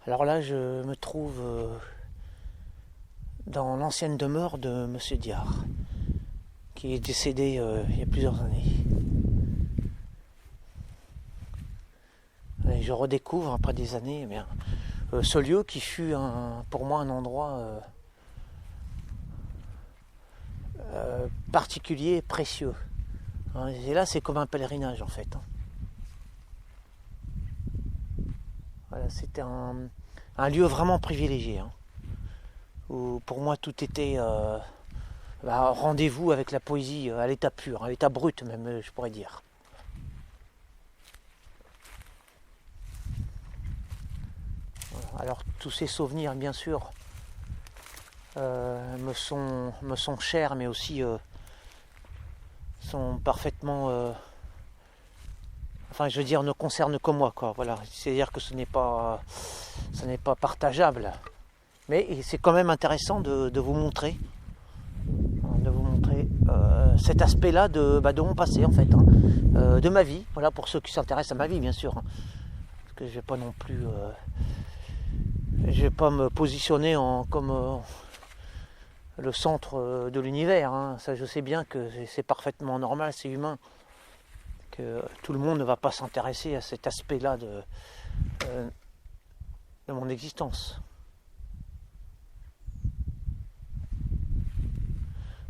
Alors là, je me trouve dans l'ancienne demeure de Monsieur Diard, qui est décédé il y a plusieurs années. Et je redécouvre après des années ce lieu qui fut pour moi un endroit particulier et précieux. Et là, c'est comme un pèlerinage en fait. Voilà, c'était un lieu vraiment privilégié, où pour moi tout était rendez-vous avec la poésie à l'état pur, à l'état brut même, je pourrais dire. Voilà. Alors tous ces souvenirs, bien sûr, me sont chers, mais aussi sont parfaitement, enfin, je veux dire, ne concernent que moi, quoi. Voilà, c'est-à-dire que ce n'est pas partageable, mais c'est quand même intéressant de vous montrer, cet aspect-là de mon passé, en fait, de ma vie. Voilà, pour ceux qui s'intéressent à ma vie, bien sûr, parce que je vais pas non plus, je vais pas me positionner comme le centre de l'univers. Ça, je sais bien que c'est parfaitement normal, c'est humain, que tout le monde ne va pas s'intéresser à cet aspect-là de mon existence.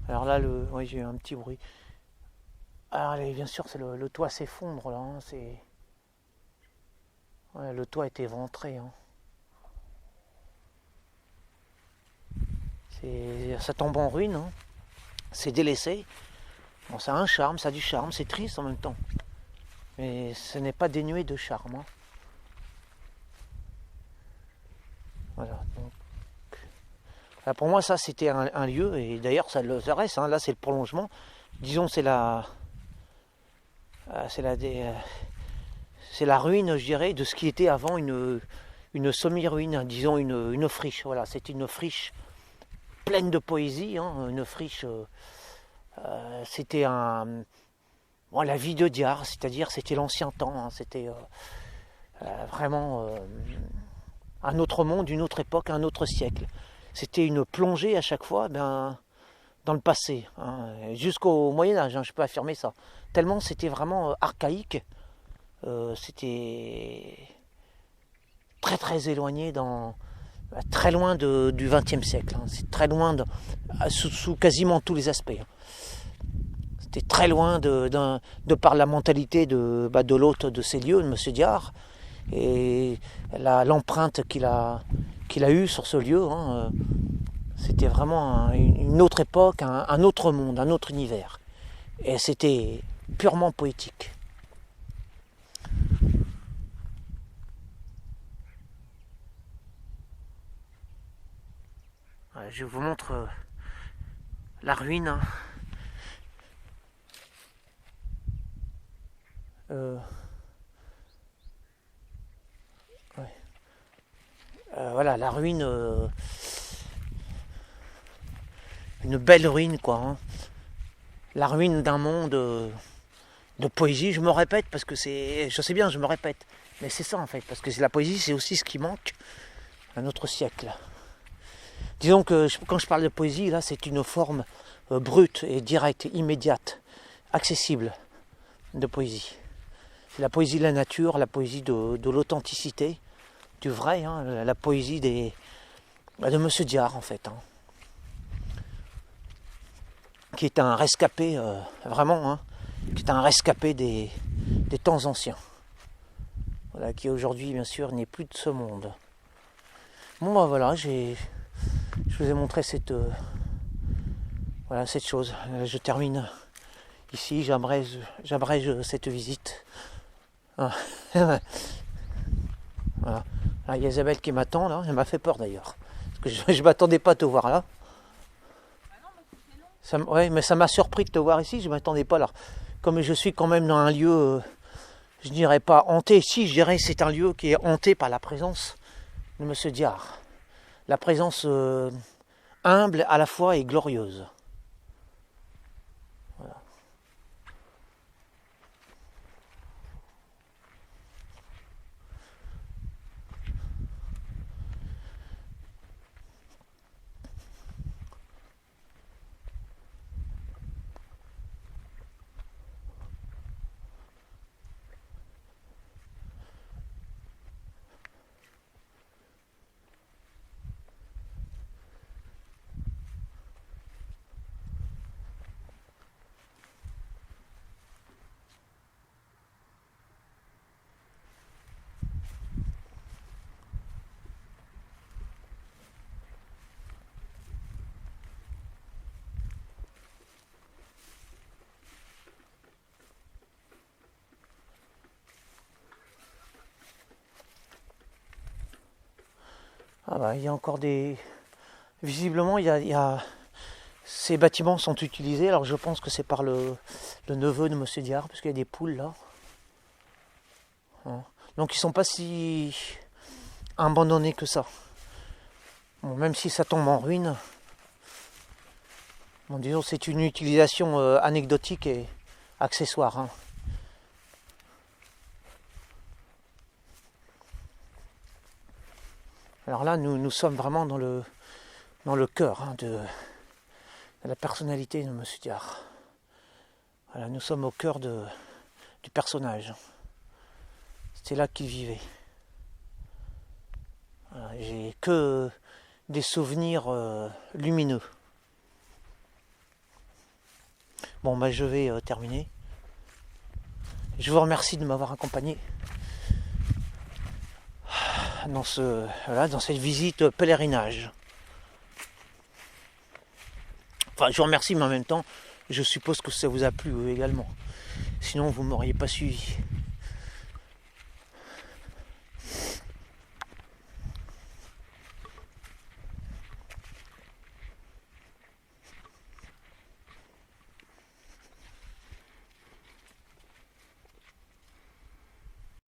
Alors là, oui, j'ai eu un petit bruit. Alors bien sûr, c'est le toit s'effondre là. Ouais, le toit est éventré. Ça tombe en ruine. C'est délaissé. Bon, ça a un charme, ça a du charme. C'est triste en même temps. Mais ce n'est pas dénué de charme. Voilà. Donc, là, pour moi, ça c'était un lieu, et d'ailleurs ça reste. Là, c'est le prolongement. Disons, c'est la ruine, je dirais, de ce qui était avant une semi-ruine, disons une friche. Voilà, c'était une friche pleine de poésie, une friche. C'était la vie de Diard, c'est-à-dire c'était l'ancien temps, c'était vraiment un autre monde, une autre époque, un autre siècle. C'était une plongée à chaque fois dans le passé, jusqu'au Moyen-Âge, je peux affirmer ça. Tellement c'était vraiment archaïque, c'était très très éloigné très loin du XXe siècle. C'est très loin sous quasiment tous les aspects. C'était très loin de par la mentalité de l'hôte de ces lieux, de M. Diard, et l'empreinte qu'il a eue sur ce lieu. C'était vraiment une autre époque, un autre monde, un autre univers. Et c'était purement poétique. Je vous montre la ruine. Voilà, la ruine, une belle ruine, quoi. La ruine d'un monde de poésie. Je me répète parce que je sais bien, je me répète, mais c'est ça en fait, parce que la poésie, c'est aussi ce qui manque à notre siècle. Disons que quand je parle de poésie, là, c'est une forme brute et directe, immédiate, accessible de poésie. C'est la poésie de la nature, la poésie de l'authenticité, du vrai, la poésie de Monsieur Diard en fait, qui est un rescapé, vraiment, qui est un rescapé des temps anciens, voilà, qui aujourd'hui bien sûr n'est plus de ce monde. Bon ben voilà, je vous ai montré cette chose. Je termine ici, j'abrège cette visite. Voilà. Là, il y a Isabelle qui m'attend là, elle m'a fait peur d'ailleurs. Parce que je m'attendais pas à te voir là. Ouais, mais ça m'a surpris de te voir ici, je m'attendais pas là. Comme je suis quand même dans un lieu, je dirais pas hanté, si je dirais c'est un lieu qui est hanté par la présence de Monsieur Diard. La présence humble à la fois et glorieuse. Voilà. Ah bah, il y a encore des... Visiblement, ces bâtiments sont utilisés. Alors je pense que c'est par le neveu de Monsieur Diard, parce qu'il y a des poules là. Donc ils sont pas si abandonnés que ça. Bon, même si ça tombe en ruine, bon, disons c'est une utilisation anecdotique et accessoire. Hein. Alors là, nous sommes vraiment dans le cœur hein, de la personnalité de Monsieur Diard. Voilà, nous sommes au cœur du personnage. C'était là qu'il vivait. Voilà, j'ai que des souvenirs lumineux. Bon, bah, je vais terminer. Je vous remercie de m'avoir accompagné dans cette visite pèlerinage. Enfin, je vous remercie, mais en même temps, je suppose que ça vous a plu également. Sinon, vous ne m'auriez pas suivi.